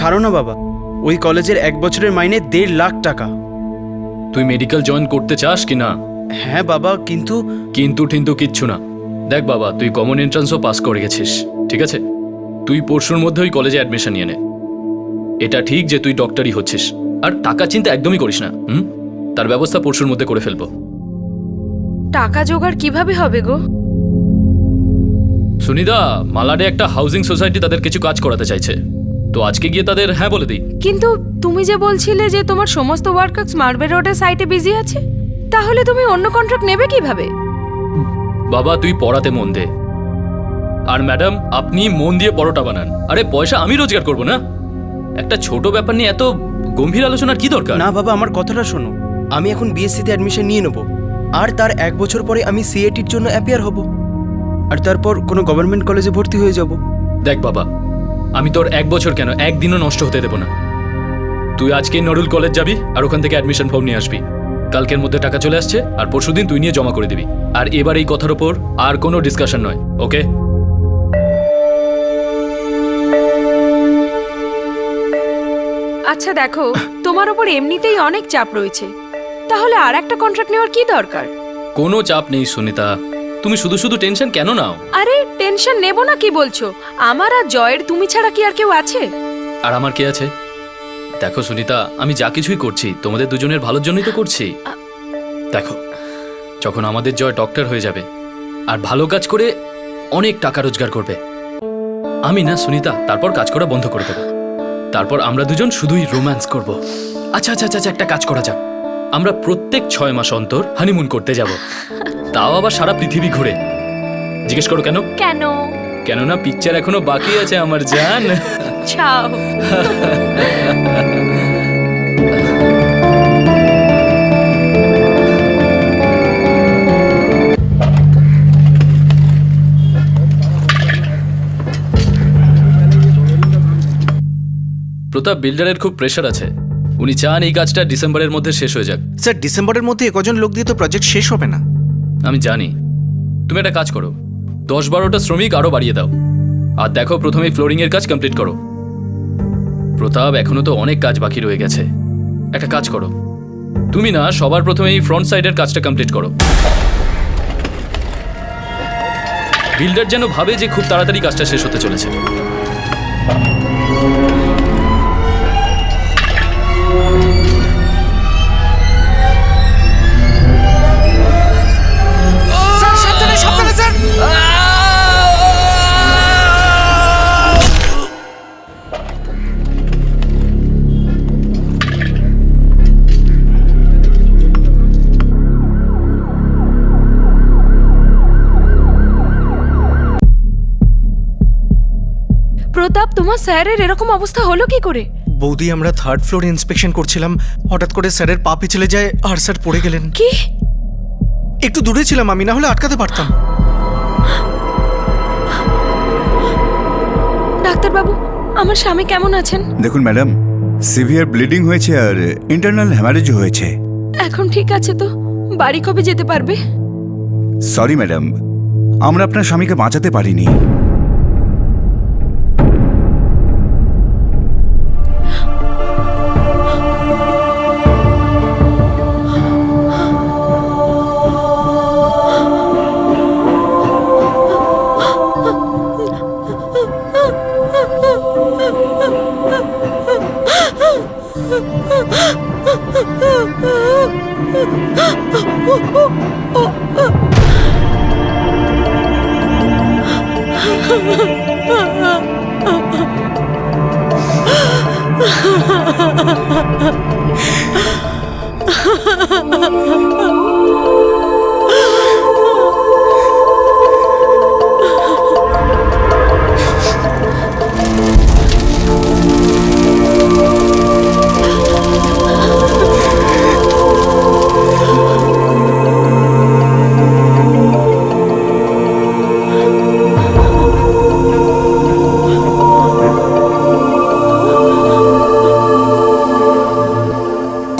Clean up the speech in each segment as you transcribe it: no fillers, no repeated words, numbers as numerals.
ছাড়ো না বাবা, ওই কলেজের 1 বছরের মাইনে 1.5 লাখ টাকা। তুই মেডিকেল জয়েন করতে চাস কি না? হ্যাঁ বাবা, কিন্তু কিন্তু কিচ্ছু না। দেখ বাবা, তুই কমন এন্ট্রান্সও পাস করে গেছিস, ঠিক আছে? তুই পরশুর মধ্যে ওই কলেজে অ্যাডমিশন নিয়ে নে। এটা ঠিক যে তুই ডক্টরই হচ্ছিস, আর টাকা চিন্তা একদমই করিস না। তার ব্যবস্থা পরশুর মধ্যে করে ফেলবো। টাকা জোগাড় কিভাবে হবে গো? সুনিদা, মালাডে একটা হাউজিং সোসাইটি তাদের কিছু কাজ করাতে চাইছে, তো আজকে গিয়ে তাদের হ্যাঁ বলে দিই। কিন্তু তুমি যে বলছিলে যে তোমার সমস্ত ওয়ার্কার্স মার্বে রোডের সাইটে বিজি আছে, তাহলে তুমি অন্য কন্ট্রাক্ট নেবে কিভাবে? বাবা, তুই পড়াতে মন দে। আর ম্যাডাম, আপনি মন দিয়ে পরোটা বানান। আরে পয়সা আমি রোজগার করব না? একটা ছোট ব্যাপার নিয়ে এত গম্ভীর আলোচনার কি দরকার? না বাবা, আমার কথাটা শোনো। আমি এখন বিএসসিতে অ্যাডমিশন নিয়ে নেব, আর তার 1 বছর পরে আমি সিএটির জন্য অ্যাপিয়ার হব, আর তারপর কোনো গভর্নমেন্ট কলেজে ভর্তি হয়ে যাব। দেখ বাবা, আমি তোর 1 বছর কেন, একদিনও নষ্ট হতে দেব না। তুই আজকেই নরুল কলেজ যাবি আর ওখান থেকে অ্যাডমিশন ফর্ম নিয়ে আসবি। কালকের মধ্যে টাকা চলে আসছে, আর পরশুদিন তুই নিয়ে জমা করে দিবি। আর এবার এই কথার ওপর আর কোনো ডিসকাশন নয়, ওকে? আচ্ছা দেখো, তোমার ওপর এমনিতেই অনেক চাপ রয়েছে, তাহলে আর একটা কন্ট্রাক্ট নেওয়ার কি দরকার? কোনো চাপ নেই সুনিতা, তুমি শুধু শুধু টেনশন কেন নাও? আরে টেনশন নেব না কি বলছো? আমার আর জয়ের তুমি ছাড়া কি আর কেউ আছে? আর আমার কে আছে? দেখো সুনিতা, আমি যা কিছুই করছি তোমাদের দুজনের ভালোর জন্যই তো করছি। দেখো, যখন আমাদের জয় ডক্টর হয়ে যাবে আর ভালো কাজ করে অনেক টাকা রোজগার করবে, আমি না সুনিতা তারপর কাজ করা বন্ধ করে দেবো। তারপর আমরা দুজন শুধুই রোম্যান্স করব। আচ্ছা আচ্ছা আচ্ছা, একটা কাজ করা যাক, আমরা প্রত্যেক 6 মাস অন্তর হানিমুন করতে যাব, তাও আবার সারা পৃথিবী ঘুরে। জিজ্ঞেস করো কেন? কেন? কেননা পিকচার এখনো বাকি আছে আমার জান। চাও। প্রতাপ বিল্ডারের খুব প্রেশার আছে, উনি চান এই কাজটা ডিসেম্বরের মধ্যে শেষ হয়ে যাক। স্যার, ডিসেম্বরের মধ্যে কজন লোক দিয়ে তো প্রজেক্ট শেষ হবে না। আমি জানি, তুমি একটা কাজ করো, 10-12টা শ্রমিক আরো বাড়িয়ে দাও, আর দেখো প্রথমে ফ্লোরিং এর কাজ কমপ্লিট করো। প্রতাপ, এখনো তো অনেক কাজ বাকি রয়ে গেছে। একটা কাজ করো, তুমি না সবার প্রথমে এই ফ্রন্ট সাইডের কাজটা কমপ্লিট করো। বিল্ডার যেন ভাবে যে খুব তাড়াতাড়ি কাজটা শেষ হতে চলেছে। প্রতাপ, তোমার স্যারের এরকম অবস্থা হলো কি করে? বৌদি, আমরা 3rd ফ্লোরে ইন্সপেকশন করছিলাম, হঠাৎ করে স্যারের পা পিছলে যায় আর স্যার পড়ে গেলেন। কি? একটু দূরে ছিলাম আমি, না হলে আটকাতে পারতাম। ডাক্তারবাবু, আমার স্বামী কেমন আছেন? দেখুন ম্যাডাম, সিভিয়ার ব্লিডিং হয়েছে আর ইন্টারনাল হ্যামারেজও হয়েছে। এখন ঠিক আছে তো? বাড়ি কবে যেতে পারবে? সরি ম্যাডাম, আমরা আপনার স্বামীকে বাঁচাতে পারিনি।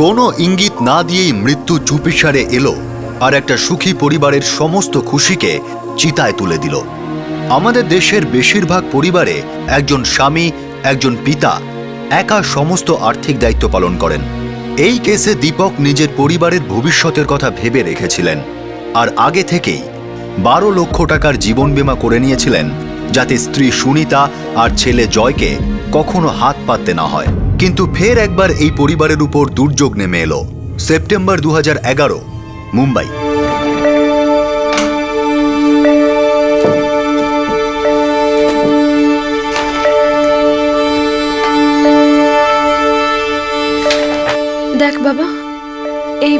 কোনো ইঙ্গিত না দিয়েই মৃত্যু চুপিসারে এলো আর একটা সুখী পরিবারের সমস্ত খুশিকে চিতায় তুলে দিল। আমাদের দেশের বেশিরভাগ পরিবারে একজন স্বামী, একজন পিতা একা সমস্ত আর্থিক দায়িত্ব পালন করেন। এই কেসে দীপক নিজের পরিবারের ভবিষ্যতের কথা ভেবে রেখেছিলেন আর আগে থেকেই 12 লক্ষ টাকার জীবন বীমা করে নিয়েছিলেন, যাতে স্ত্রী সুনিতা আর ছেলে জয়কে কখনো হাত পাততে না হয়। কিন্তু ফের একবার এই পরিবারের উপর দুর্যোগ নেমে এলো। সেপ্টেম্বর 2011, মুম্বাই। দেখ বাবা, এই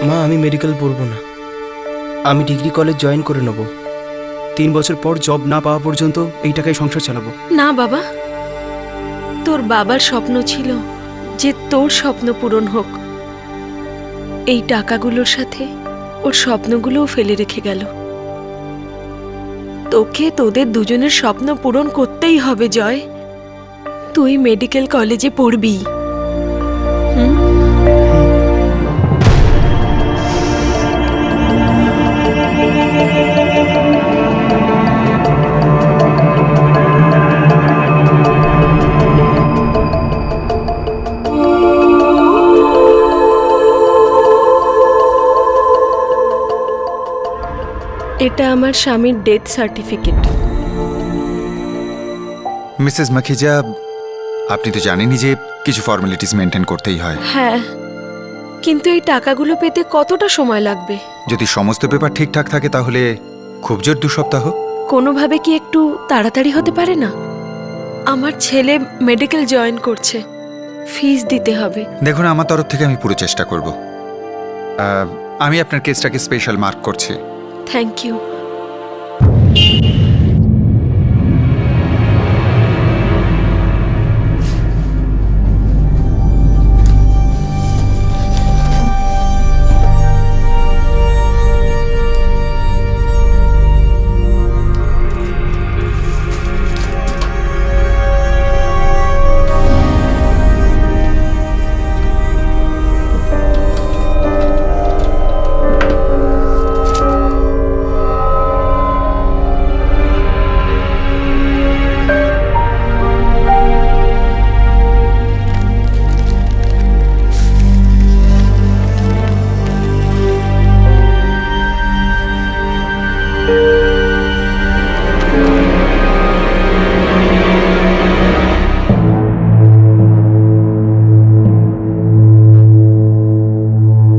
মা আমি মেডিকেল পড়বো না, আমি ডিগ্রি কলেজ জয়েন করে নেব। 3 বছর পর জব না পাওয়া পর্যন্ত এই টাকায় সংসার চালাবো। না বাবা, তোর বাবার স্বপ্ন ছিল যে তোর স্বপ্ন পূরণ হোক। এই টাকাগুলোর সাথে ওর স্বপ্নগুলোও ফেলে রেখে গেল। তোকে তোদের দুজনের স্বপ্ন পূরণ করতেই হবে জয়। তুই মেডিকেল কলেজে পড়বি। এটা আমার স্বামীর ডেথ সার্টিফিকেট। মিসেস মাখিজা, আপনি তো জানেনই যে কিছু ফর্মালিটিস মেনটেন করতেই হয়। হ্যাঁ, কিন্তু এই টাকাগুলো পেতে কতটা সময় লাগবে? যদি সমস্ত পেপার ঠিকঠাক থাকে তাহলে খুব জোর 2 সপ্তাহ। কোনোভাবে কি একটু তাড়াতাড়ি হতে পারে না? আমার ছেলে মেডিকেল জয়েন করছে, ফিস দিতে হবে। দেখুন, আমার তরফ থেকে আমি পুরো চেষ্টা করব। আমি আপনার কেসটাকে স্পেশাল মার্ক করছি। Thank you.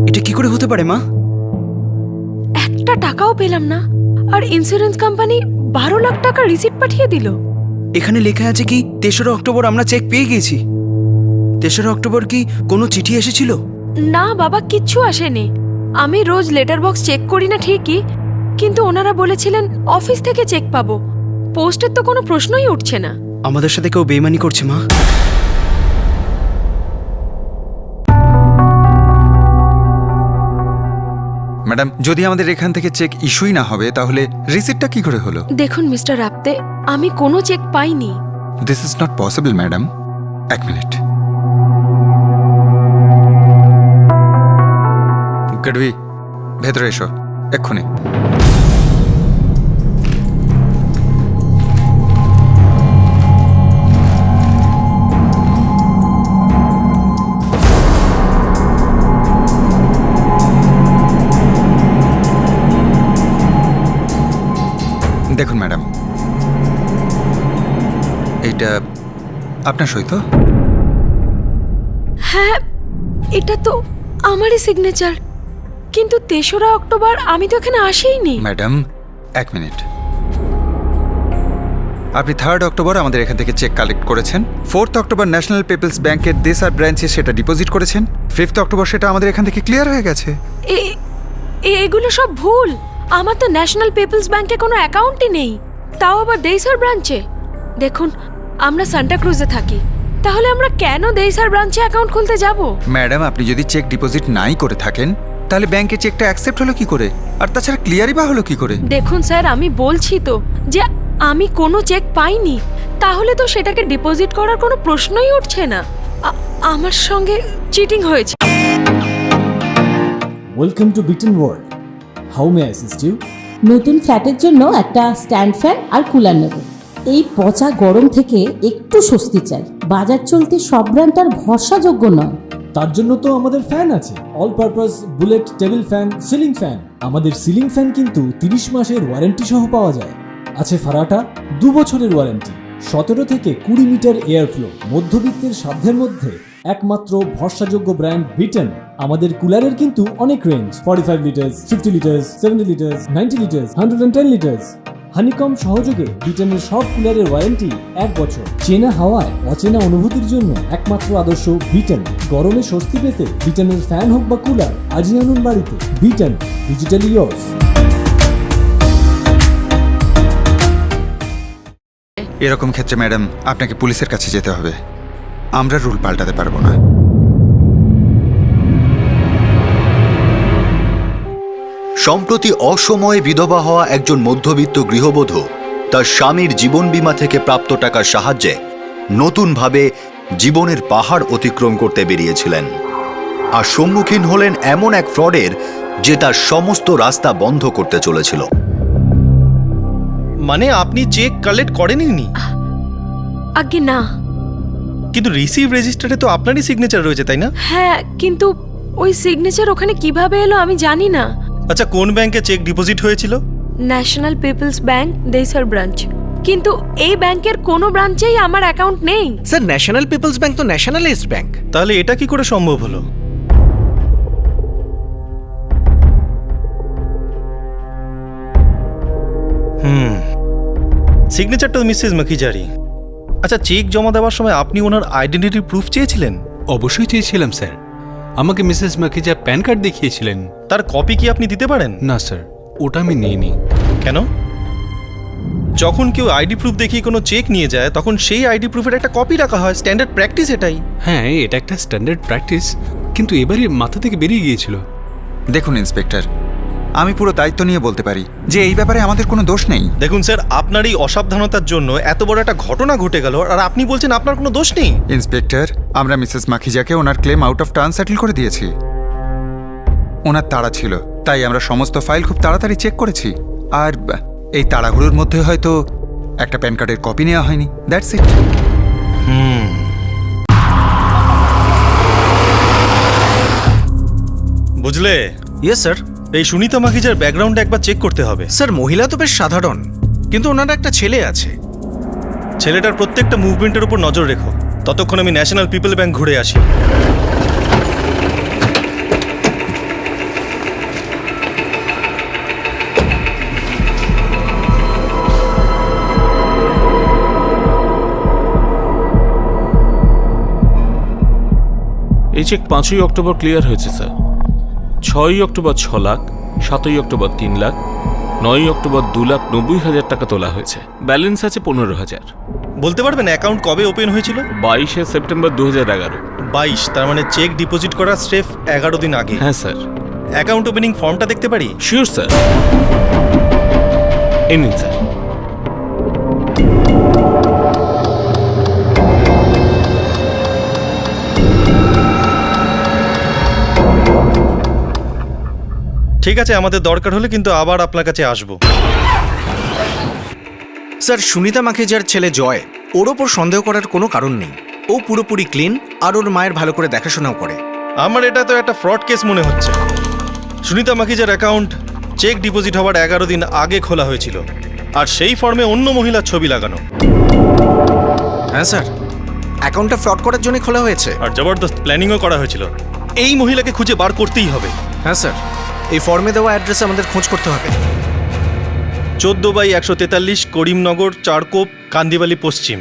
এটা কি করে হতে পারে মা? একটা টাকাও পেলাম না, আর ইন্স্যুরেন্স কোম্পানি 12 লাখ টাকা রিসিট পাঠিয়ে দিল। এখানে লেখা আছে কি 3রা অক্টোবর আমরা চেক পেয়ে গেছি। 3রা অক্টোবর কি কোনো চিঠি এসেছিল? না বাবা, কিচ্ছু আসেনি। আমি রোজ লেটার বক্স চেক করি না ঠিকই, কিন্তু ওনারা বলেছিলেন অফিস থেকে চেক পাবো। পোস্টের তো কোনো প্রশ্নই উঠছে না। আমাদের সাথে কেউ বেইমানি করছে মা। ম্যাডাম, যদি আমাদের এখান থেকে চেক ইস্যুই না হবে তাহলে রিসিপ্টটা কি করে হলো? দেখুন মিস্টার আপতে, আমি কোনো চেক পাইনি। This is not possible madam. 1 মিনিট। গড়বি, ভেতরে এসো এক্ষুনি। দেখুন ম্যাডাম, এইটা আপনার সই তো? হ্যাঁ, এটা তো আমারই সিগনেচার, কিন্তু 3রা অক্টোবর আমি তো এখানে আসিনি। Madam 1 minute. আপনি 3rd অক্টোবর আমাদের এখান থেকে চেক কালেক্ট করেছেন। 4th অক্টোবর ন্যাশনাল পিপলস ব্যাংকের দেসার ব্রাঞ্চে সেটা ডিপোজিট করেছেন। 5th অক্টোবর সেটা আমাদের এখান থেকে ক্লিয়ার হয়ে গেছে। এগুলো সব ভুল। আমার তো ন্যাশনাল পিপলস ব্যাংকে কোনো অ্যাকাউন্টই নেই, তাও আবার দেইসার ব্রাঞ্চে। দেখুন, আমরা সান্টা ক্রুজে থাকি, তাহলে আমরা কেন দেইসার ব্রাঞ্চে অ্যাকাউন্ট খুলতে যাব? ম্যাডাম, আপনি যদি চেক ডিপোজিট নাই করে থাকেন তাহলে ব্যাংকে চেকটা অ্যাকসেপ্ট হলো কি করে? আর তাছাড়া ক্লিয়ারই বা হলো কি করে? দেখুন স্যার, আমি বলছি তো যে আমি কোনো চেক পাইনি, তাহলে তো সেটাকে ডিপোজিট করার কোনো প্রশ্নই উঠছে না। আমার সঙ্গে চিটিং হয়েছে। Welcome to Bitten World. How may I assist you? নতুন ফ্ল্যাটের জন্য একটা স্ট্যান্ড ফ্যান আর কুলার নেব। এই পচা গরম থেকে একটু স্বস্তি চাই। বাজার চলতে সব ব্র্যান্ড আর ভরসাযোগ্য নয়। তার জন্য তো আমাদের ফ্যান আছে, all purpose bullet table fan, ceiling fan. আমাদের সিলিং ফ্যান কিন্তু 30 মাসের ওয়ারেন্টি সহ পাওয়া যায়। আছে ফারাটা 2 বছরের ওয়ারেন্টি, 17 থেকে 20 মিটার এয়ার ফ্লো, মধ্যবিত্তের সাধ্যের মধ্যে একমাত্র ভরসাযোগ্য ব্র্যান্ড বিটেন। আমাদের কুলারের কিন্তু অনেক range, 45 litres, 50 litres, 70 litres, 90 litres, 110 litres. Honeycomb সহযোগে বিটেনের সব কুলারের ওয়ারেন্টি 1 বছর। চেনা হাওয়ায় অচেনা অনুভূতির জন্য একমাত্র আদর্শ বিটেন। গরমে স্বস্তি পেতে বিটেনের ফ্যান হোক বা কুলার, আজই আনুন বাড়িতে। Beaten, digitally years. এরকম ক্ষেত্রে ম্যাডাম আপনাকে পুলিশের কাছে যেতে হবে। আমরা রুল পাল্টাতে পারবো না। সম্প্রতি অসময়ে বিধবা হওয়া একজন মধ্যবিত্ত গৃহবধূ তার স্বামীর জীবন বীমা থেকে প্রাপ্ত টাকার সাহায্যে নতুনভাবে জীবনের পাহাড় অতিক্রম করতে বেরিয়েছিলেন, আর সম্মুখীন হলেন এমন এক ফ্রডের যে তার সমস্ত রাস্তা বন্ধ করতে চলেছিল। মানে আপনি চেক কালেক্ট করেননি? আগে না। কিন্তু রিসিভ রেজিস্টারে তো আপনারই সিগনেচার রয়েছে, তাই না? হ্যাঁ, কিন্তু ওই সিগনেচার ওখানে কিভাবে এলো আমি জানি না। আচ্ছা, কোন ব্যাংকে চেক ডিপোজিট হয়েছিল? National peoples bank, Dahisar branch. কিন্তু এই ব্যাংকের কোনো ব্রাঞ্চেই আমার অ্যাকাউন্ট নেই। স্যার, ন্যাশনাল পিপলস ব্যাংক তো ন্যাশনালিস্ট ব্যাংক। তাহলে এটা কি করে সম্ভব হলো? সিগনেচার তো মিসেস মাখিজারি। আচ্ছা, চেক জমা দেওয়ার সময় আপনি ওনার আইডেন্টিটি প্রুফ চেয়েছিলেন? অবশ্যই চেয়েছিলাম স্যার। আমাকে মিসেস মাকিজা প্যান কার্ড দেখিয়েছিলেন। তার কপি কি আপনি দিতে পারেন? না স্যার, ওটা আমি নিইনি। কেন? যখন কেউ আইডি প্রুফ দেখিয়ে কোনো চেক নিয়ে যায় তখন সেই আইডি প্রুফের একটা কপি রাখা হয়, স্ট্যান্ডার্ড প্র্যাকটিস এটাই। হ্যাঁ, এটা একটা স্ট্যান্ডার্ড প্র্যাকটিস, কিন্তু এবারে মাথা থেকে বেরিয়ে গিয়েছিল। দেখুন ইন্সপেক্টর, আমি পুরো দায়িত্ব নিয়ে বলতে পারি যে এই ব্যাপারে আমাদের কোনো দোষ নেই। দেখুন স্যার, আপনার এই অসাবধানতার জন্য এত বড় একটা ঘটনা ঘটে গেল আর আপনি বলছেন আপনার কোনো দোষ নেই। ইন্সপেক্টর, আমরা মিসেস মাখিজাকে ওনার claim out of turn settle করে দিয়েছি। ওনার তাড়া ছিল, তাই আমরা সমস্ত ফাইল খুব তাড়াতাড়ি চেক করেছি। আর এই তাড়াহুড়োর মধ্যে হয়তো একটা প্যান কার্ডের কপি নেওয়া হয়নি, দ্যাটস ইট। বুঝলে? Yes sir. এই সুনিতা মাখিজার ব্যাকগ্রাউন্ড একবার চেক করতে হবে। স্যার, মহিলা তো বেশ সাধারণ, কিন্তু ওনার একটা ছেলে আছে। ছেলেটার প্রত্যেকটা মুভমেন্টের উপর নজর রেখো, ততক্ষণ আমি ন্যাশনাল পিপল ব্যাংক ঘুরে আসি। এই চেক 5ই অক্টোবর ক্লিয়ার হয়েছে স্যার। 6ই অক্টোবর 6 লাখ, 7ই অক্টোবর 3 লাখ, 9ই অক্টোবর 2,90,000 টাকা তোলা হয়েছে। ব্যালেন্স আছে 15,000। বলতে পারবেন অ্যাকাউন্ট কবে ওপেন হয়েছিল? 22শে সেপ্টেম্বর 2011। 22, তার মানে চেক ডিপোজিট করার স্রেফ 11 দিন আগে। হ্যাঁ স্যার। অ্যাকাউন্ট ওপেনিং ফর্মটা দেখতে পারি? শিওর স্যার, এই নিন স্যার। ঠিক আছে, আমাদের দরকার হলে কিন্তু আবার আপনার কাছে আসবো। স্যার, সুনিতা মাখিজার ছেলে জয়, ওর ওপর সন্দেহ করার কোনো কারণ নেই। ও পুরোপুরি ক্লিন, আর ওর মায়ের ভালো করে দেখাশোনাও করে। আমার এটা তো একটা ফ্রড কেস মনে হচ্ছে। সুনিতা মাখিজার অ্যাকাউন্ট চেক ডিপোজিট হওয়ার 11 দিন আগে খোলা হয়েছিল, আর সেই ফর্মে অন্য মহিলার ছবি লাগানো। হ্যাঁ স্যার, অ্যাকাউন্টটা ফ্রড করার জন্য খোলা হয়েছে। আর জবরদস্ত প্ল্যানিংও করা হয়েছিল। এই মহিলাকে খুঁজে বার করতেই হবে। হ্যাঁ স্যার, এই ফর্মে দেওয়া অ্যাড্রেসে আমাদের খোঁজ করতে হবে। 14/143 করিমনগর, চারকোপ, কান্দিবালি পশ্চিম।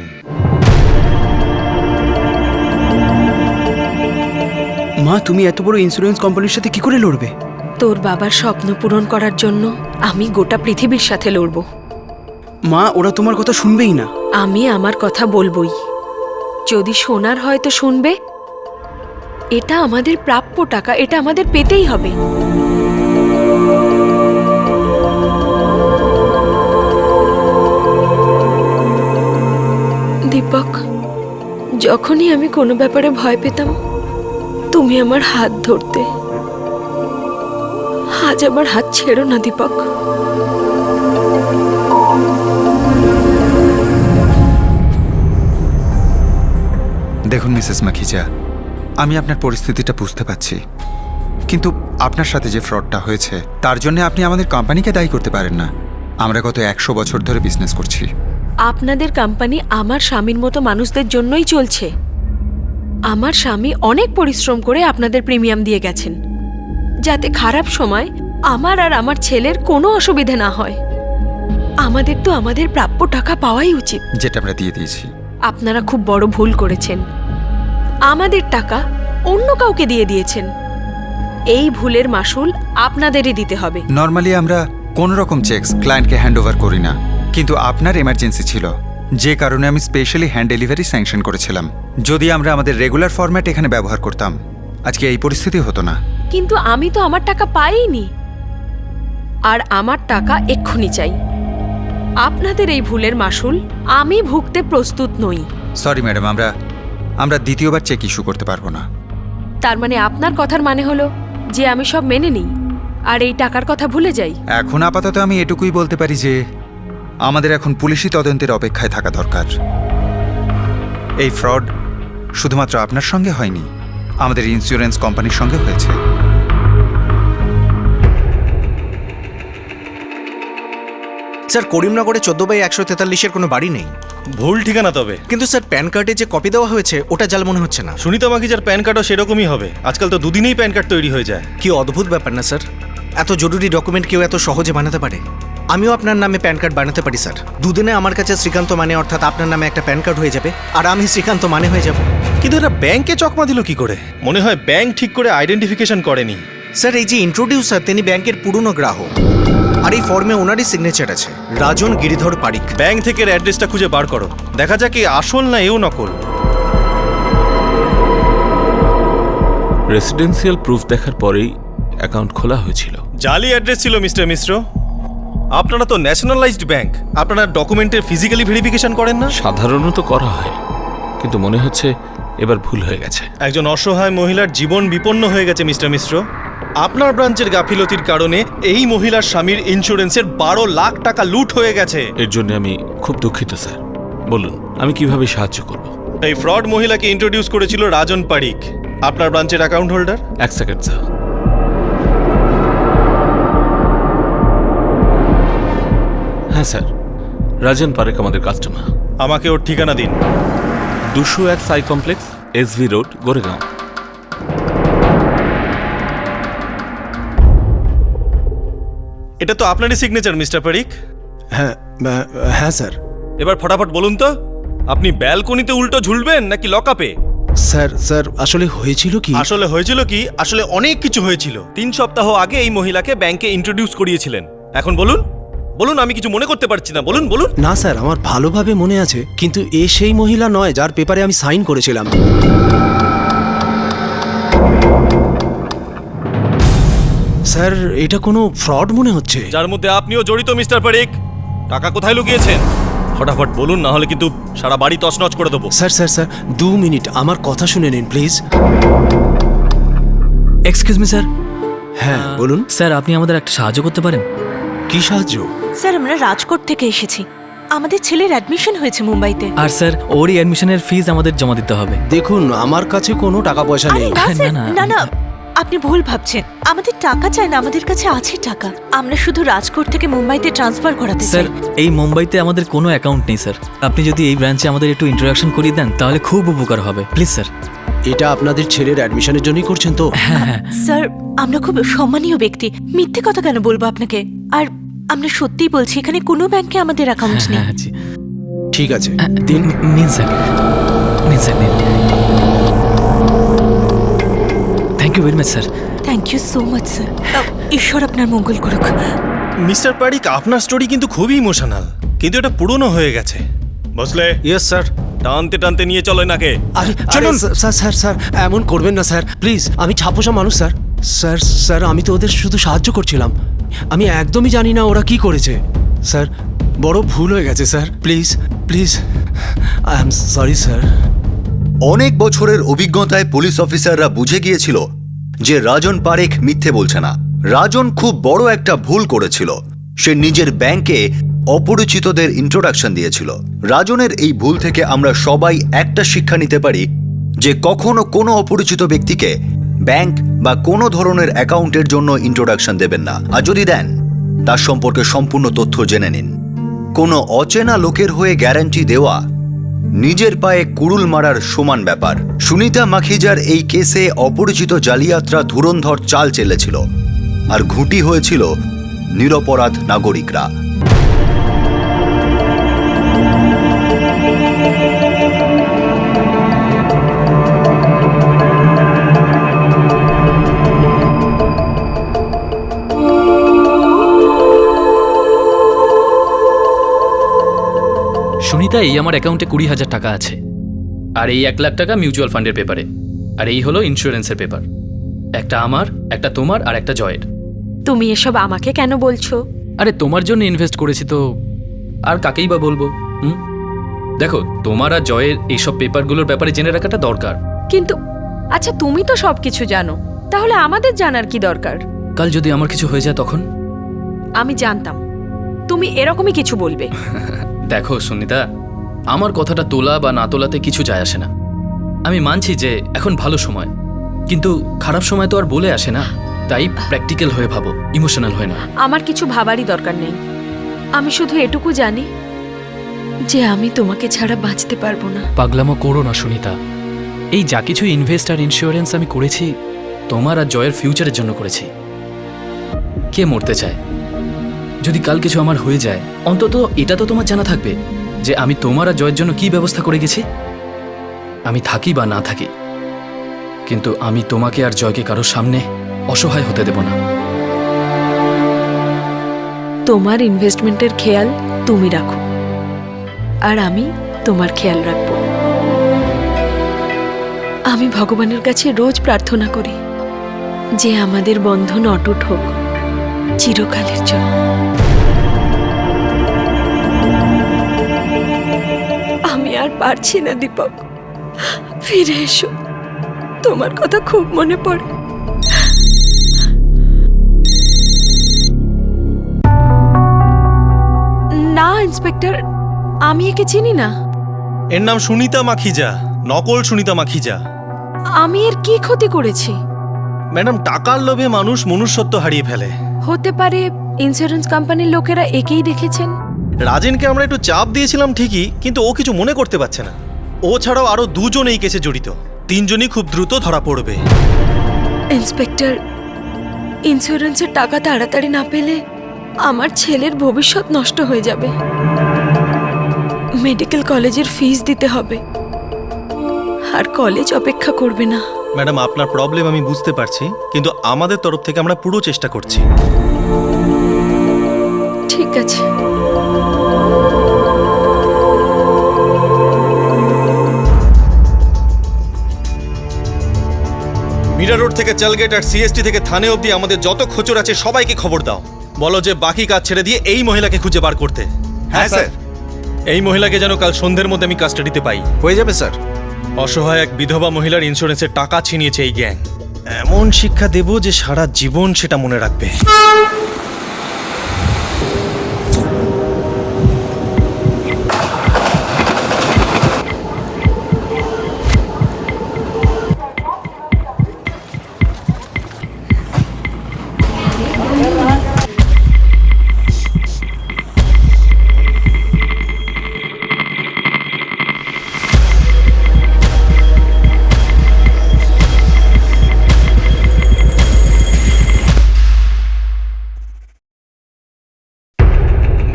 মা, তুমি এত বড় ইন্স্যুরেন্স কোম্পানির সাথে কি করে লড়বে? তোর বাবার স্বপ্ন পূরণ করার জন্য আমি গোটা পৃথিবীর সাথে লড়ব। মা, ওরা তোমার কথা শুনবেই না। আমি আমার কথা বলবই। যদি শোনার হয় তো শুনবে। এটা আমাদের প্রাপ্য টাকা, এটা আমাদের পেতেই হবে। দীপক, যখনই আমি কোনো ব্যাপারে ভয় পেতাম তুমি আমার হাত ধরতে, হাত আজ আমার হাত ছেড়ো না দীপক। দেখুন মিসেস মাখিজা, আমি আপনার পরিস্থিতিটা বুঝতে পারছি, কিন্তু আপনার সাথে যে ফ্রডটা হয়েছে তার জন্য আপনি আমাদের কোম্পানিকে দায়ী করতে পারেন না। আমরা গত 100 বছর ধরে বিজনেস করছি। আপনাদের কোম্পানি আমার স্বামীর মতো মানুষদের জন্যই চলছে। আমার স্বামী অনেক পরিশ্রম করে আপনাদের প্রিমিয়াম দিয়ে গেছেন, যাতে খারাপ সময় আমার আর আমার ছেলের কোনো অসুবিধা না হয়। আমাদের তো আমাদের প্রাপ্য টাকা পাওয়াই উচিত। যেটা আমরা দিয়ে দিয়েছি। আপনারা খুব বড় ভুল করেছেন, আমাদের টাকা অন্য কাউকে দিয়ে দিয়েছেন। এই ভুলের মাসুল আপনাদেরই দিতে হবে। নর্মালি আমরা কোনো রকম চেকস ক্লায়েন্টকে হ্যান্ড ওভার করি না, কিন্তু আপনার এমার্জেন্সি ছিল, যে কারণে আমি স্পেশালি হ্যান্ড ডেলিভারি স্যাংশন করেছিলাম। যদি আমরা আমাদের রেগুলার ফরম্যাট এখানে ব্যবহার করতাম, আজকে এই পরিস্থিতি হতো না। কিন্তু আমি তো আমার টাকা পাইনি, আর আমার টাকা এক্ষুনি চাই। আপনাদের এই ভুলের মাসুল আমি ভুগতে প্রস্তুত নই। সরি ম্যাডাম, আমরা দ্বিতীয়বার চেক ইস্যু করতে পারবো না। তার মানে আপনার কথার মানে হলো যে আমি সব মেনে নিই আর এই টাকার কথা ভুলে যাই। এখন আপাতত আমি এটুকুই বলতে পারি যে আমাদের এখন পুলিশি তদন্তের অপেক্ষায় থাকা দরকার। এই ফ্রড শুধুমাত্র আপনার সঙ্গে হয়নি, আমাদের ইন্স্যুরেন্স কোম্পানির সঙ্গে হয়েছে। স্যার, করিমনগরে 14/143 কোনো বাড়ি নেই। ভুল ঠিকানা তবে। কিন্তু স্যার, প্যান কার্ডে যে কপি দেওয়া হয়েছে ওটা জাল মনে হচ্ছে না। সুনিতা মাখিজার প্যান কার্ডও সেরকমই হবে। আজকাল তো দুদিনেই প্যান কার্ড তৈরি হয়ে যায়। কি অদ্ভুত ব্যাপার না স্যার? এত জরুরি ডকুমেন্ট কেউ এত সহজে বানাতে পারে? আমিও আপনার নামে প্যান কার্ড বানাতে পারি স্যার। দুদিনে আমার কাছে শ্রীকান্ত মানে অর্থাৎ আপনার নামে একটা প্যান কার্ড হয়ে যাবে, আর আমি শ্রীকান্ত মানে হয়ে যাব। কিন্তু এরা ব্যাংকে চকমা দিল কি করে? মনে হয় ব্যাংক ঠিক করে আইডেন্টিফিকেশন করেনি। স্যার, এই যে ইন্ট্রোডিউসার তিনি ব্যাংকের পুরনো গ্রাহক, আর এই ফর্মে ওনারই সিগনেচার আছে, রাজন গিরিধর পারিক। ব্যাংক থেকে এর অ্যাড্রেসটা খুঁজে বার করো, দেখা যাক কি আসল না এও নকল। রেসিডেন্সিয়াল প্রুফ দেখার পরেই অ্যাকাউন্ট খোলা হয়েছিল। জালি অ্যাড্রেস ছিল মিস্টার মিশ্র। আপনারা তো ন্যাশনালাইজড ব্যাংক, আপনারা ডকুমেন্টের ফিজিক্যালি ভেরিফিকেশন করেন না? সাধারণত করা হয়, কিন্তু মনে হচ্ছে এবার ভুল হয়ে গেছে। একজন অসহায় মহিলার জীবন বিপন্ন হয়ে গেছে মিস্টার মিশ্র। আপনার ব্রাঞ্চের গাফিলতির কারণে এই মহিলার স্বামীর ইন্স্যুরেন্সের 12 লাখ টাকা লুট হয়ে গেছে। এর জন্য আমি খুব দুঃখিত স্যার। বলুন আমি কিভাবে সাহায্য করব? এই ফ্রড মহিলাকে ইন্ট্রোডিউস করেছিল রাজন পারিক, আপনার ব্রাঞ্চের অ্যাকাউন্ট হোল্ডার। এক সেকেন্ড স্যার। হ্যাঁ স্যার, রাজন পারেক আমাদের কাস্টমার। আমাকে ওর ঠিকানা দিন। 201 সাই কমপ্লেক্স, SV রোড, গোরেগাঁও। এটা তো আপনারই সিগনেচার মিস্টার পারিক। হ্যাঁ হ্যাঁ স্যার। এবার ফটাফট বলুন তো, আপনি ব্যালকনিতে উল্টো ঝুলবেন নাকি লকআপে? স্যার আসলে হয়েছিল কি? আসলে অনেক কিছু হয়েছিল। 3 সপ্তাহ আগে এই মহিলাকে ব্যাংকে ইন্ট্রোডিউস করিয়েছিলেন। এখন বলুন, আমি কিছু মনে করতে পারছি না। বলুন। না স্যার, আমার ভালোভাবে মনে আছে, কিন্তু এ সেই মহিলা নয় যার পেপারে আমি সাইন করেছিলাম। স্যার, এটা কোনো ফ্রড মনে হচ্ছে। যার মধ্যে আপনিও জড়িত মিস্টার পারিক। টাকা কোথায় লুকিয়েছেন? ফটাফট বলুন, না হলে কিন্তু সারা বাড়ি তছনছ করে দেবো। স্যার 2 মিনিট আমার কথা শুনে নিন প্লিজ। Excuse me sir. হ্যাঁ বলুন। স্যার, আপনি আমাদের একটা সাহায্য করতে পারেন? কি সাহায্য? স্যার, আমরা রাজকোট থেকে এসেছি। আমাদের ছেলের অ্যাডমিশন হয়েছে মুম্বাইতে। আর স্যার, ওরই অ্যাডমিশনের ফিজ আমাদের জমা দিতে হবে। দেখুন, আমার কাছে কোনো টাকা পয়সা নেই। না, আপনি ভুল ভাবছেন। আমাদের টাকা চাই না, আমাদের কাছে আছে টাকা। আমরা শুধু রাজকোট থেকে মুম্বাইতে ট্রান্সফার করাতে চাই। স্যার, এই মুম্বাইতে আমাদের কোনো অ্যাকাউন্ট নেই স্যার। আপনি যদি এই ব্রাঞ্চে আমাদের একটু ইন্ট্রোডাকশন করিয়ে দেন তাহলে খুব উপকার হবে, প্লিজ স্যার। এটা আপনাদের ছেলের অ্যাডমিশনের জন্যই করছেন তো? হ্যাঁ। স্যার, আমরা খুব সম্মানীয় ব্যক্তি, মিথ্যে কথা কেন বলবো আপনাকে? আর আমরা সত্যিই বলছি, এখানে কোনো ব্যাংকে আমাদের অ্যাকাউন্ট নেই। ঠিক আছে, নিন স্যার, নিন। Thank you very much sir. Thank you so much sir. ঈশ্বর আপনার মঙ্গল করুক। মিস্টার পারিক, আপনার স্টোরি কিন্তু খুবই ইমোশনাল, কিন্তু এটা পুরনো হয়ে গেছে, বুঝলে? Yes sir. টানতে নিয়ে চলে নাকে। চলুন স্যার, এমন করবেন না স্যার, প্লিজ। আমি ছাপোষা মানুষ স্যার, আমি তো ওদের শুধু সাহায্য করছিলাম। আমি একদমই জানি না ওরা কি করেছে। স্যার, বড় ভুল হয়ে গেছে sir, please I am sorry sir. অনেক বছরের অভিজ্ঞতায় পুলিশ অফিসাররা বুঝে গিয়েছিল যে রাজন পারেখ মিথ্যে বলছে না। রাজন খুব বড় একটা ভুল করেছিল। সে নিজের ব্যাংকে অপরিচিতদের ইন্ট্রোডাকশন দিয়েছিল। রাজনের এই ভুল থেকে আমরা সবাই একটা শিক্ষা নিতে পারি যে কখনো কোনো অপরিচিত ব্যক্তিকে ব্যাংক বা কোনো ধরনের অ্যাকাউন্টের জন্য ইন্ট্রোডাকশন দেবেন না, আর যদি দেন তার সম্পর্কে সম্পূর্ণ তথ্য জেনে নিন। কোনো অচেনা লোকের হয়ে গ্যারান্টি দেওয়া নিজের পায়ে কুড়ুল মারার সমান ব্যাপার। সুনিতা মাখিজার এই কেসে অপরিচিত জালিয়াতরা ধুরন্ধর চাল চেলেছিল, আর ঘুঁটি হয়েছিল নিরপরাধ নাগরিকরা। সুনিতা, এই আমার অ্যাকাউন্টে 20,000 টাকা আছে, আর এই 1 লাখ টাকা মিউচুয়াল ফান্ডের পেপারে, আর এই হলো ইন্স্যুরেন্সের পেপার। একটা আমার, একটা তোমার, আর একটা জয়ের। তুমি এসব আমাকে কেন বলছো? আরে তোমার জন্য ইনভেস্ট করেছি তো, আর কাকেই বা বলবো? দেখো, তোমার আর জয়ের এইসব পেপারগুলোর ব্যাপারে জেনে রাখাটা দরকার। কিন্তু আচ্ছা, তুমি তো সবকিছু জানো, তাহলে আমাদের জানার কি দরকার? কাল যদি আমার কিছু হয়ে যায় তখন? আমি জানতাম তুমি এরকমই কিছু বলবে। দেখো সুনিতা, আমার কথাটা তোলা বা না তোলাতে কিছু যায় আসে না। আমি মানছি যে এখন ভালো সময়, কিন্তু খারাপ সময় তো আর বলে আসে না। তাই প্র্যাকটিক্যাল হয়ে ভাবো, ইমোশনাল হয়ে না। আমার কিছু ভাবারই দরকার নেই। আমি শুধু এটুকু জানি যে আমি তোমাকে ছাড়া বাঁচতে পারবো না। পাগলামো করো না সুনিতা। এই যা কিছু ইনভেস্ট আর ইন্স্যুরেন্স আমি করেছি, তোমার আর জয়ের ফিউচারের জন্য করেছি। কে মরতে চায়? যদি কাল কিছু আমার হয়ে যায়, অন্তত এটা তো তোমার জানা থাকবে যে আমি তোমার আর জয়ের জন্য কি ব্যবস্থা করে গেছি। আমি থাকি বা না থাকি, কিন্তু আমি তোমাকে আর জয়কে কারোর সামনে অসহায় হতে দেব না। তোমার ইনভেস্টমেন্টের খেয়াল তুমি রাখো, আর আমি তোমার খেয়াল রাখবো। আমি ভগবানের কাছে রোজ প্রার্থনা করি যে আমাদের বন্ধন অটুট হোক চিরকালের জন্য। আমি আর পারছি না দীপক, ফিরে এসো। তোমার কথা খুব মনে পড়ে। না ইন্সপেক্টর, আমি একে চিনি না। এর নাম সুনিতা মাখিজা, নকল সুনিতা মাখিজা। আমি এর কি ক্ষতি করেছি? ম্যাডাম, টাকার লোভে মানুষ মনুষ্যত্ব হারিয়ে ফেলে। হতে পারে ইন্স্যুরেন্স কোম্পানির লোকেরা একেই দেখেছেন। রাজেনকে আমরা একটু চাপ দিয়েছিলাম ঠিকই, কিন্তু ও কিছু মনে করতে পারছে না। ও ছাড়াও আরো 2 জন এই কেসে জড়িত। 3 জনই খুব দ্রুত ধরা পড়বে। ইন্সপেক্টর, ইন্স্যুরেন্সের টাকা তাড়াতাড়ি না পেলে আমার ছেলের ভবিষ্যৎ নষ্ট হয়ে যাবে। মেডিকেল কলেজের ফিস দিতে হবে, আর কলেজ অপেক্ষা করবে না। ম্যাডাম, আপনার প্রবলেম আমি বুঝতে পারছি, কিন্তু আমাদের তরফ থেকে আমরা পুরো চেষ্টা করছি। ঠিক আছে। মিরা রোড থেকে চালগেট আর সিএসটি থেকে থানে অবধি আমাদের যত খোঁচর আছে সবাইকে খবর দাও। বলো যে বাকি কাজ ছেড়ে দিয়ে এই মহিলাকে খুঁজে বার করতে। হ্যাঁ স্যার। এই মহিলাকে যেন কাল সন্ধ্যের মধ্যে আমি কাস্টাডিতে পাই। হয়ে যাবে স্যার। অসহায় এক বিধবা মহিলার ইন্স্যুরেন্সের টাকা ছিনিয়েছে এই গ্যাং। এমন শিক্ষা দেব যে সারা জীবন সেটা মনে রাখবে।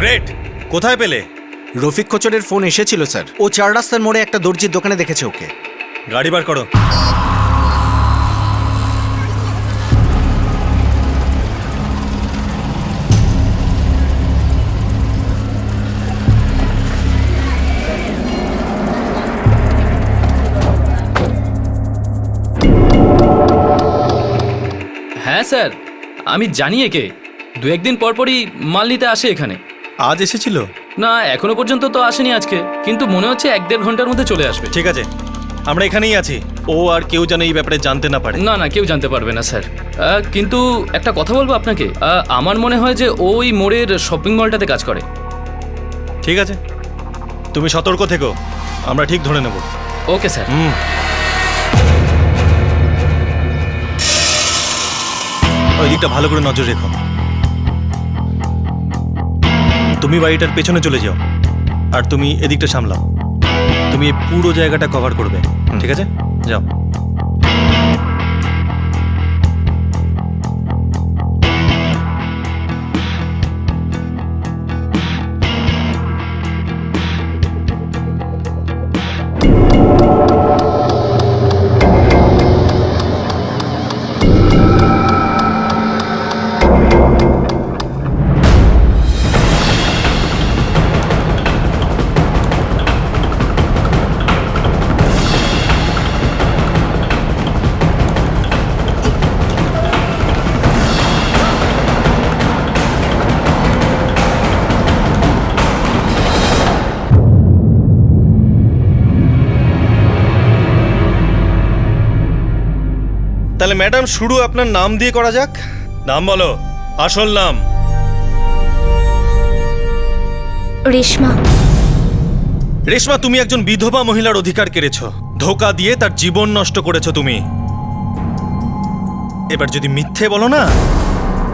গ্রেট, কোথায় পেলে? রফিক খোচরের ফোন এসেছিল স্যার। ও 4 রাস্তার মোড়ে একটা দর্জির দোকানে দেখেছে ওকে। গাড়ি বার করো। হ্যাঁ স্যার, আমি জানি একে। 2-1 দিন পরপরই মাল নিতে আসে এখানে। আজ এসেছিল? না, এখনো পর্যন্ত তো আসেনি আজকে, কিন্তু মনে হচ্ছে 1-1.5 ঘন্টার মধ্যে চলে আসবে। ঠিক আছে, আমরা এখানেই আছি। ও আর কেউ যেন এই ব্যাপারে জানতে না পারে। না না, কেউ জানতে পারবে না স্যার। কিন্তু একটা কথা বলবো আপনাকে, আমার মনে হয় যে ওই মোড়ের শপিং মলটাতে কাজ করে। ঠিক আছে, তুমি সতর্ক থেকো, আমরা ঠিক ধরে নেব। Okay sir. ওই দিকটা ভালো করে নজর রেখো। তুমি বাড়িটার পেছনে চলে যাও, আর তুমি এদিকটা সামলাও। তুমি এই পুরো জায়গাটা কভার করবে, ঠিক আছে? যাও। তাহলে ম্যাডাম, শুরু আপনার নাম দিয়ে করা যাক। নাম বলো, আসল নাম। রেশমা। রেশমা, তুমি একজন বিধবা মহিলার অধিকার কেড়েছো, ধোকা দিয়ে তার জীবন নষ্ট করেছো তুমি। এবার যদি মিথ্যে বলো না,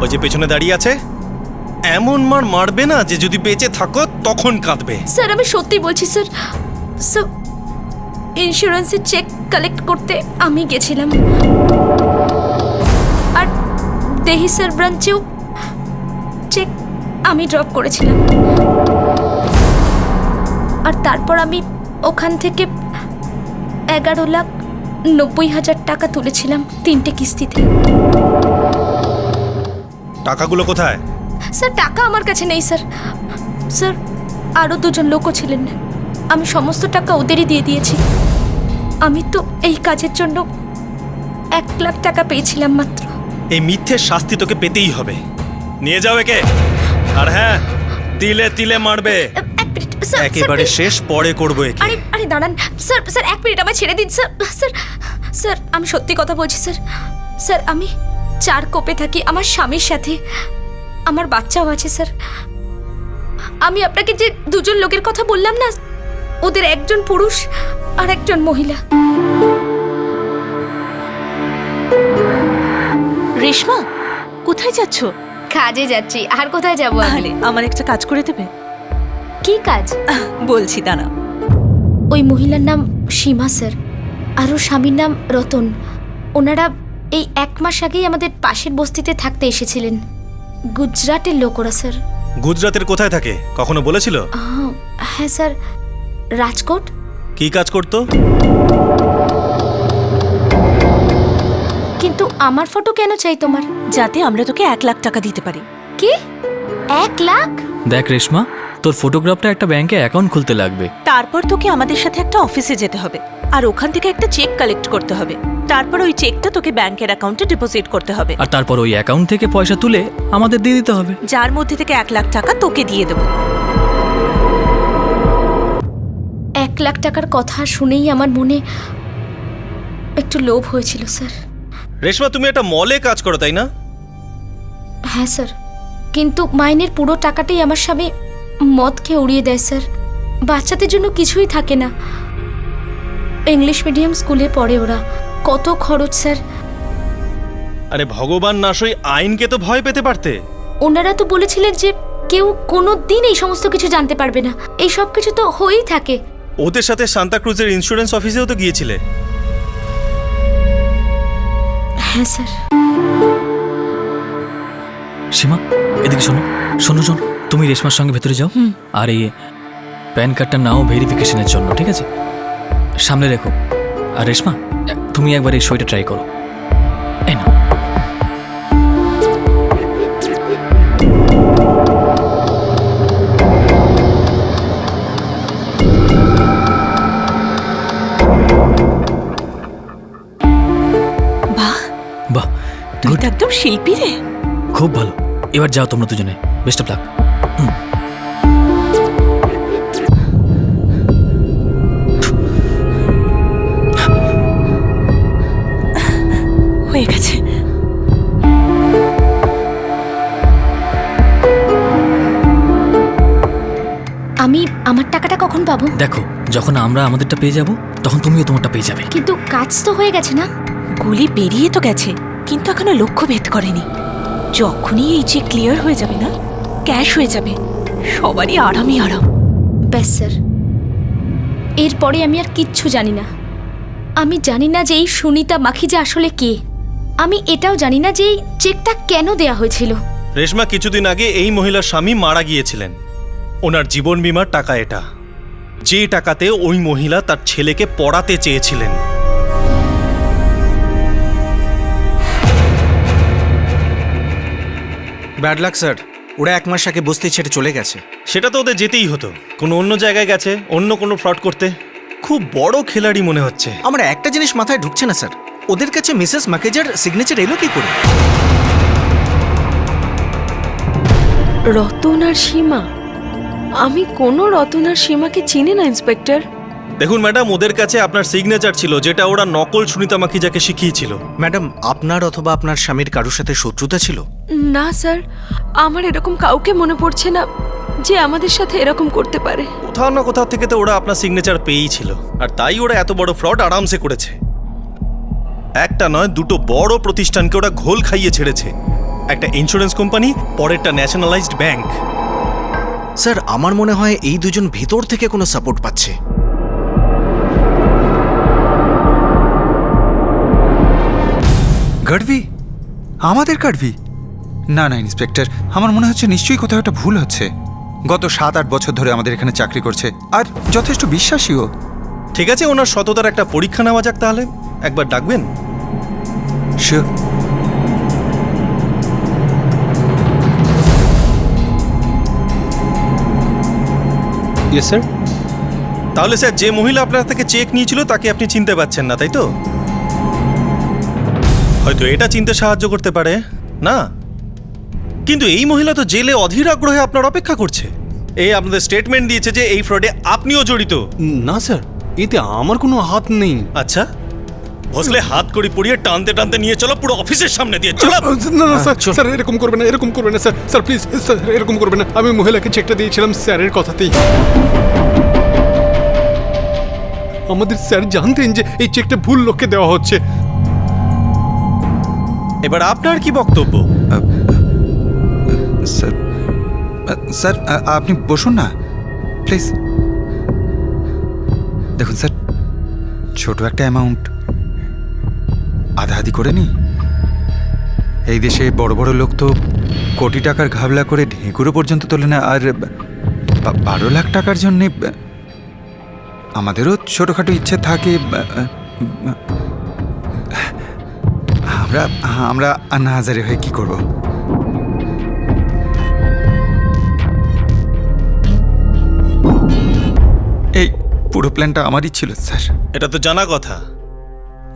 ওই যে পেছনে দাঁড়িয়ে আছে, এমন মার মারবে না যে যদি বেঁচে থাকো তখন কাঁদবে। স্যার আমি সত্যি বলছি স্যার। স্যার ইন্স্যুরেন্সের চেক কালেক্ট করতে আমি গেছিলাম, আর দেহিসার ব্রাঞ্চেও চেক আমি ড্রপ করেছিলাম, আর তারপর আমি ওখান থেকে 11,90,000 টাকা তুলেছিলাম 3টে কিস্তিতে। টাকাগুলো কোথায়? স্যার টাকা আমার কাছে নেই স্যার। স্যার আরও 2জন লোকও ছিলেন, আমি সমস্ত টাকা ওদেরই দিয়ে দিয়েছি। আমি তো এই কাজের জন্য 1 লাখ টাকা পেয়েছিলাম মাত্র। এই মিথ্যের শাস্তি তোকে পেতেই হবে। নিয়ে যাও একে, আর হ্যাঁ, তিলে তিলে মারবে। এক মিনিট স্যার, একেবারে শেষ, পরে করবো একে। আরে আরে দাঁড়ান স্যার, স্যার 1 মিনিট আমায় ছেড়ে দিন স্যার। স্যার স্যার আমি সত্যি কথা বলছি স্যার। স্যার আমি 4 কোপে থাকি আমার স্বামীর সাথে, আমার বাচ্চাও আছে স্যার। আমি আপনাকে যে 2জন লোকের কথা বললাম না, ওদের একজন পুরুষ আর একজন মহিলা। রেশমা, কোথায় যাচ্ছ? কাজে যাচ্ছি, আর কোথায় যাবো? আরে আমার একটা কাজ করে দেবে? কি কাজ? বলছি, দাঁড়া। ওই মহিলার নাম সীমা স্যার, আর ওর স্বামীর নাম রতন। ওনারা এই 1 মাস আগেই আমাদের পাশের বস্তিতে থাকতে এসেছিলেন। গুজরাটের লোক ওরা স্যার। গুজরাতের কোথায় থাকে কখনো বলেছিল? হ্যাঁ স্যার, রাজকোট। কি কাজ করতো? কিন্তু আমার ফটো কেন চাই তোমার? যাতে আমরা তোকে 1 লাখ টাকা দিতে পারি। কি 1 লাখ? দেখ রেশমা, তোর ফটোগ্রাফটা একটা ব্যাংকে অ্যাকাউন্ট খুলতে লাগবে। তারপর তোকে আমাদের সাথে একটা অফিসে যেতে হবে, আর ওখান থেকে একটা চেক কালেক্ট করতে হবে। তারপর ওই চেকটা তোকে ব্যাংকের অ্যাকাউন্টে ডিপোজিট করতে হবে, আর তারপর ওই অ্যাকাউন্ট থেকে পয়সা তুলে আমাদের দিয়ে দিতে হবে, যার মধ্যে থেকে 1 লাখ টাকা তোকে দিয়ে দেবো। 1 লাখ টাকার কথা শুনেই আমার মনে একটু লোভ হয়েছিল স্যার। রেশমা, তুমি একটা মলে কাজ করো তাই না? হ্যাঁ স্যার, কিন্তু মাইনের পুরো টাকাটাই আমার স্বামী মদ খেয়ে উড়িয়ে দেয় স্যার। বাচ্চাদের জন্য কিছুই থাকে না। ইংলিশ মিডিয়াম স্কুলে পড়ে ওরা, কত খরচ স্যার। আরে ভগবান নাশই, আইনকে তো ভয় পেতে পারতে। ওনারা তো বলেছিলেন যে কেউ কোনো দিন এই সমস্ত কিছু জানতে পারবে না, এই সব কিছু তো হয়েই থাকে। ওদের সাথে সান্তাক্রুজের ইন্স্যুরেন্স অফিসেও তো গিয়েছিলে। হ্যাঁ স্যার। সীমা, এদিকে শোনো শোনো শোনো, তুমি রেশমার সঙ্গে ভেতরে যাও, আর এই প্যান কার্ডটা নাও ভেরিফিকেশনের জন্য, ঠিক আছে? সামনে রেখো। আর রেশমা, তুমি একবার এই সইটা ট্রাই করো। এই নাও। বাহ বাহ, তুই তো একদম শিল্পী রে। খুব ভালো। এবার যাও তোমরা দুজনে, বেস্ট অফ লাক। আমি আমার টাকাটা কখন পাবো? দেখো, যখন আমরা আমাদেরটা পেয়ে যাব তখন তুমিও তোমারটা পেয়ে যাবে। কিন্তু কাজ তো হয়ে গেছে না? গুলি বেরিয়ে তো গেছে, কিন্তু এখনো লক্ষ্য ভেদ করেনি। যখনই এই চেক ক্লিয়ার হয়ে যাবে না, ক্যাশ হয়ে যাবে, সবারই আরামই আরাম। ব্যাস স্যার, এরপরে আমি আর কিচ্ছু জানি না। আমি জানি না যে এই সুনিতা মাখিজা আসলে কে। আমি এটাও জানি না যে এই চেকটা কেন দেয়া হয়েছিল। রেশমা, কিছুদিন আগে এই মহিলার স্বামী মারা গিয়েছিলেন। ওনার জীবন বীমার টাকা এটা, যে টাকাতে ওই মহিলা তার ছেলেকে পড়াতে চেয়েছিলেন। ব্যাড লাক স্যার, ওরা 1 মাস আগে বস্তি ছেড়ে চলে গেছে। সেটা তো ওদের যেতেই হতো, কোনো অন্য জায়গায় গেছে, অন্য কোনো ফ্রড করতে। খুব বড় খেলাড়ি মনে হচ্ছে। আমার একটা জিনিস মাথায় ঢুকছে না স্যার, ওদের কাছে মিসেস মাকেজার সিগনেচার এলো কি করে? রতন আর সীমা? আমি কোনো রতন আর সীমাকে চিনি না ইন্সপেক্টর। দেখুন ম্যাডাম, ওদের কাছে আপনার সিগনেচার ছিল, যেটা ওরা নকল সুনিতা মাখিজাকে শিখিয়েছিল। ম্যাডাম, আপনার অথবা আপনার স্বামীর কারোর সাথে শত্রুতা ছিল? না স্যার, আমার এরকম কাউকে মনে পড়ছে না যে আমাদের সাথে এরকম করতে পারে। কোথাও না কোথাও থেকে তো ওরা আপনার সিগনেচার পেয়েই ছিল, আর তাই ওরা এত বড় ফ্রড আরামসে করেছে। একটা নয়, দুটো বড় প্রতিষ্ঠানকে ওরা ঘোল খাইয়ে ছেড়েছে। একটা ইন্স্যুরেন্স কোম্পানি, পরেরটা ন্যাশনালাইজড ব্যাংক। স্যার, আমার মনে হয় এই দুজন ভেতর থেকে কোনো সাপোর্ট পাচ্ছে। গড়বি? আমাদের গড়বি? না না ইন্সপেক্টর, আমার মনে হচ্ছে নিশ্চয়ই কোথাও একটা ভুল হচ্ছে। গত 7-8 বছর ধরে আমাদের এখানে চাকরি করছে, আর যথেষ্ট বিশ্বাসীও। ঠিক আছে, ওনার সততার একটা পরীক্ষা নেওয়া যাক তাহলে। একবার ডাকবেন? শিওর। Yes sir. তাহলে স্যার, যে মহিলা আপনার থেকে চেক নিয়েছিল তাকে আপনি চিনতে পারছেন না, তাই তো? হয়তো এটা চিনতে সাহায্য করতে পারে না, কিন্তু এই মহিলা তো জেলে অধীর আগ্রহে আপনার অপেক্ষা করছে। এই আপনাদের স্টেটমেন্ট দিয়েছে যে এই ফ্রডে আপনিও জড়িত। না স্যার, এতে আমার কোনো হাত নেই। আচ্ছা, ভোসলে হাত কড়ি পরিয়ে টানতে টানতে নিয়ে চলো পুরো অফিসের সামনে দিয়ে। চলো। না না স্যার, স্যার এরকম করবে না, এরকম করবে না স্যার। স্যার প্লিজ স্যার, এরকম করবে না। আমি মহিলাকে চেকটা দিয়েছিলাম স্যারের কথাতেই। আমাদের স্যার জানতেন যে এই চেকটা ভুল লোককে দেওয়া হচ্ছে। এবার আপনার কি বক্তব্য? স্যার স্যার, আপনি বসুন না প্লিজ। দেখুন স্যার, ছোট একটা অ্যামাউন্ট আধা আধি করে নি। এই দেশে বড় বড় লোক তো কোটি টাকার ঘাবলা করে ঢেঁকুরো পর্যন্ত তোলে না, আর 12 লাখ টাকার জন্যে আমাদেরও ছোটোখাটো ইচ্ছে থাকে। আমরা আমরা আন্না হাজারে হয়ে কি করব? এই পুরো প্ল্যানটা আমারই ছিল স্যার। এটা তো জানা কথা,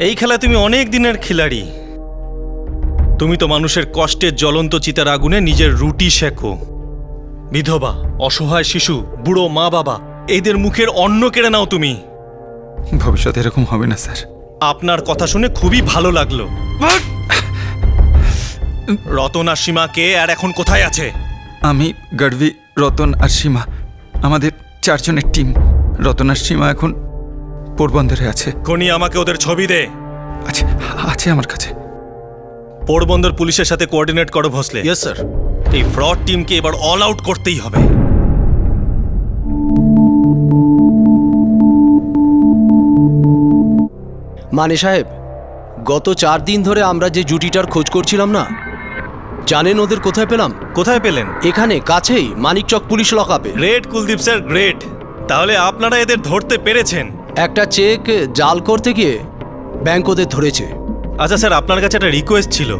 এই খেলায় তুমি অনেক দিনের খিলাড়ি। তুমি তো মানুষের কষ্টের জ্বলন্ত চিতার আগুনে নিজের রুটি শেখো। বিধবা, অসহায় শিশু, বুড়ো মা বাবা, এদের মুখের অন্ন কেড়ে নাও তুমি। ভবিষ্যতে এরকম হবে না স্যার। আপনার কথা শুনে খুবই ভালো লাগলো। রতন আর সীমা কে, আর এখন কোথায় আছে? আমি, গড়বি, রতন আর সীমা, আমাদের 4 জনের টিম। রতন আর সীমা এখন পোরবন্দরে আছে। খনি আমাকে ওদের ছবি দে। আচ্ছা, আছে আমার কাছে। পোরবন্দর পুলিশের সাথে কোঅর্ডিনেট করো ভোসলে। Yes sir. এই ফ্রড টিমকে এবার অল আউট করতেই হবে। মানে সাহেব, গত 4 দিন ধরে আমরা যে জুটিটার খোঁজ করছিলাম না, জানেন ওদের কোথায় পেলাম? কোথায় পেলেন? এখানে কাছেই মানিকচক পুলিশ লকআপে। Great Kuldeep sir, great. তাহলে আপনারা এদের ধরতে পেরেছেন। একটা চেক জাল করতে গিয়ে ব্যাংক ওদের ধরেছে। আচ্ছা স্যার, আপনার কাছে একটা রিকোয়েস্ট ছিল।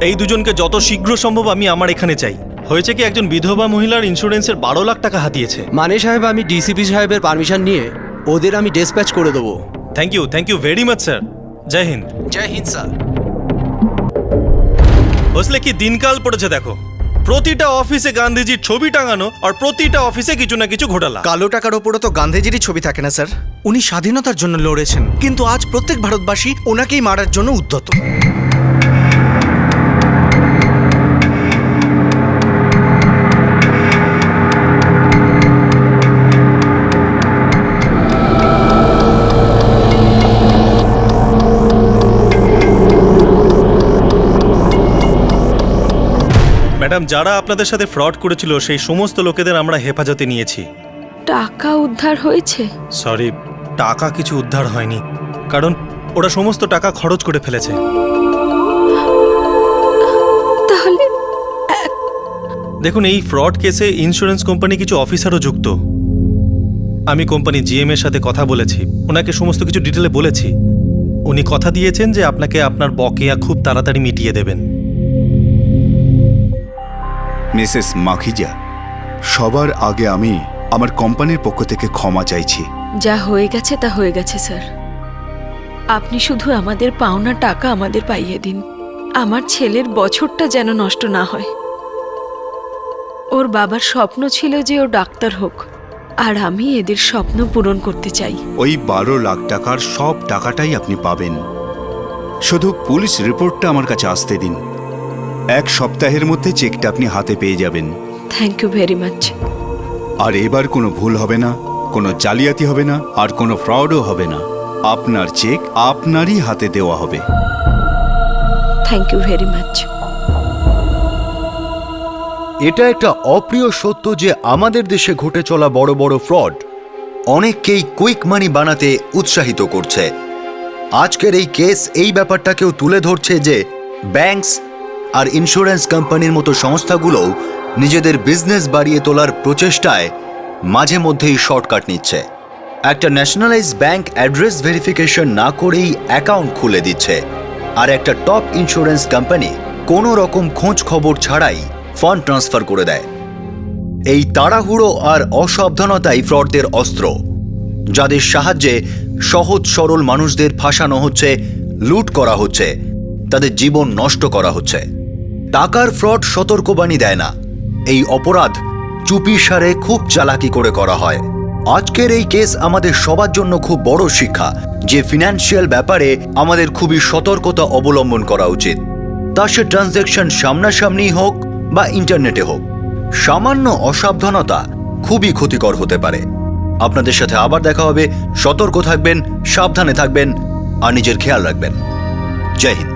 এই দুজনকে যত শীঘ্র সম্ভব আমি আমার এখানে চাই। হয়েছে কি, একজন বিধবা মহিলার ইন্স্যুরেন্সের 12 লাখ টাকা হাতিয়েছে। মানে সাহেব, আমি ডিসিপি সাহেবের পারমিশন নিয়ে ওদের আমি ডিসপ্যাচ করে দেবো। Thank you very much sir. Jai Hind. Jai Hind sir. বুঝলে কি দিনকাল পড়েছে দেখো, প্রতিটা অফিসে গান্ধীজির ছবি টাঙানো, আর প্রতিটা অফিসে কিছু না কিছু ঘোটালা। কালো টাকার ওপরও তো গান্ধীজিরই ছবি থাকে না স্যার। উনি স্বাধীনতার জন্য লড়েছেন, কিন্তু আজ প্রত্যেক ভারতবাসী ওনাকেই মারার জন্য উদ্যত। যারা আপনাদের সাথে ফ্রড করেছিল সেই সমস্ত লোকেদের আমরা হেফাজতে নিয়েছি। টাকা উদ্ধার হয়েছে? সরি, টাকা কিছু উদ্ধার হয়নি, কারণ ওরা সমস্ত টাকা খরচ করে ফেলেছে। তাহলে দেখুন, এই ফ্রড কেসে ইন্স্যুরেন্স কোম্পানি কিছু অফিসারও যুক্ত। আমি কোম্পানি জিএম এর সাথে কথা বলেছি, ওনাকে সমস্ত কিছু ডিটেলে বলেছি। উনি কথা দিয়েছেন যে আপনাকে আপনার বকেয়া খুব তাড়াতাড়ি মিটিয়ে দেবেন। মিসেস মাখিজা, সবার আগে আমি আমার কোম্পানির পক্ষ থেকে ক্ষমা চাইছি। যা হয়ে গেছে তা হয়ে গেছে স্যার। আপনি শুধু আমাদের পাওনা টাকা আমাদের পাইয়ে দিন। আমার ছেলের বছরটা যেন নষ্ট না হয়। ওর বাবার স্বপ্ন ছিল যে ও ডাক্তার হোক, আর আমি এদের স্বপ্ন পূরণ করতে চাই। ওই 12 লাখ টাকার সব টাকাটাই আপনি পাবেন। শুধু পুলিশ রিপোর্টটা আমার কাছে আসতে দিন। 1 সপ্তাহের মধ্যে চেকটা আপনি হাতে পেয়ে যাবেন। Thank you very much. আর এবার কোনো ভুল হবে না, কোনো জালিয়াতি হবে না, আর কোনো ফ্রডও হবে না। আপনার চেক আপনারই হাতে দেওয়া হবে। Thank you very much. এটা একটা অপ্রিয় সত্য যে আমাদের দেশে ঘটে চলা বড় বড় ফ্রড অনেককেই কুইক মানি বানাতে উৎসাহিত করছে। আজকের এই কেস এই ব্যাপারটাকেও তুলে ধরছে যে ব্যাংকস আর ইন্স্যুরেন্স কোম্পানির মতো সংস্থাগুলোও নিজেদের বিজনেস বাড়িয়ে তোলার প্রচেষ্টায় মাঝে মধ্যেই শর্টকাট নিচ্ছে। একটা ন্যাশনালাইজ ব্যাংক অ্যাড্রেস ভেরিফিকেশন না করেই অ্যাকাউন্ট খুলে দিচ্ছে, আর একটা টপ ইন্স্যুরেন্স কোম্পানি কোনো রকম খোঁজ খবর ছাড়াই ফান্ড ট্রান্সফার করে দেয়। এই তাড়াহুড়ো আর অসাবধানতাই ফ্রডদের অস্ত্র, যাদের সাহায্যে সহজ সরল মানুষদের ফাঁসানো হচ্ছে, লুট করা হচ্ছে, তাদের জীবন নষ্ট করা হচ্ছে। টাকার ফ্রড সতর্কবাণী দেয় না, এই অপরাধ চুপি সারে খুব চালাকি করে করা হয়। আজকের এই কেস আমাদের সবার জন্য খুব বড় শিক্ষা যে ফিনান্সিয়াল ব্যাপারে আমাদের খুবই সতর্কতা অবলম্বন করা উচিত। তা সে ট্রানজ্যাকশন সামনাসামনি হোক বা ইন্টারনেটে হোক, সামান্য অসাবধানতা খুবই ক্ষতিকর হতে পারে। আপনাদের সাথে আবার দেখা হবে। সতর্ক থাকবেন, সাবধানে থাকবেন আর নিজের খেয়াল রাখবেন। জয় হিন্দ।